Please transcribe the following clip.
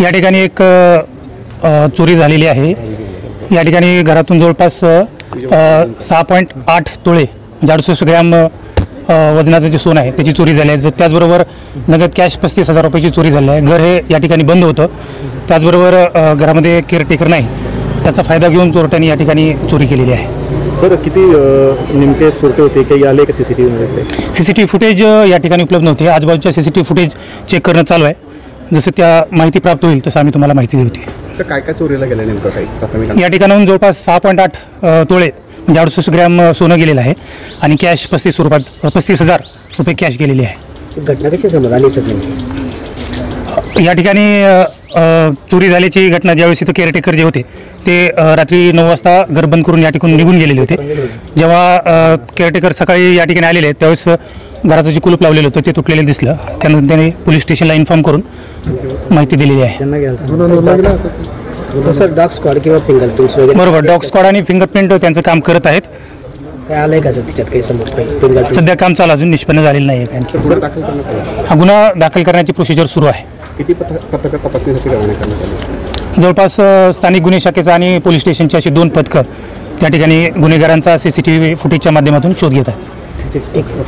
या ठिकाणी एक चोरी झालेली आहे। या ठिकाणी घरातून जवळपास 6.8 तोळे म्हणजे 68 ग्रॅम वजनाचं जे सोनं आहे त्याची चोरी झाली आहे। त्याचबरोबर नगद कॅश 35,000 रुपयाची चोरी झाली आहे। घर हे या ठिकाणी बंद होतं। त्याचबरोबर घरामध्ये केअरटेकर नाही, त्याचा फायदा घेऊन चोरट्यांनी या ठिकाणी चोरी केलेली आहे। सर किती नेमके चोरटे होते, काही आले का सीसीटीव्ही फुटेज या ठिकाणी उपलब्ध नव्हते। आजूबाजूच्या सीसीटीव्ही फुटेज चेक करणं चालू आहे। जसं त्या माहिती प्राप्त होईल तसं आम्ही तुम्हाला माहिती देऊ। तर काय काय चोरीला गेलं नेमकं काही प्राथमिक? या ठिकाणाहून जवळपास 6.8 तोळे म्हणजे 68 ग्रॅम सोनं गेलेलं आहे आणि कॅश 35,000 रुपये कॅश गेलेली आहे। घटना कशी समज आली सर? या ठिकाणी चोरी झाल्याची घटना ज्यावेळेस इथं केअरटेकर जे होते ते रात्री 9 वाजता घर बंद करून या ठिकाणी निघून गेलेले होते। जेव्हा केअरटेकर सकाळी या ठिकाणी आलेले त्यावेळेस घराचं जे कुलूप लावलेलं होतं ते तुटलेलं दिसलं। त्यानंतर त्यांनी पोलीस स्टेशनला इन्फॉर्म करून माहिती दिलेली आहे। सर डॉग स्क्वॉड किंवा फिंगरप्रिंट्स वगैरे? बरोबर, डॉग स्क्वॉड आणि फिंगरप्रिंट त्यांचं काम करत आहेत। काय आलंय का सर त्याच्यात काही समोर काही फिंगरप्रिंट? सध्या काम चालू अजून निष्पन्न झालेलं नाही आहे। हा गुन्हा दाखल करण्याची प्रोसिजर सुरू आहे। किती पथकं तपासणीसाठी रवाना करण्यात आली? जवळपास स्थानिक गुन्हे शाखेचा आणि पोलीस स्टेशनची अशी 2 पथकं त्या ठिकाणी गुन्हेगारांचा CCTV फुटेजच्या माध्यमातून शोध घेत आहेत। ठीक आहे।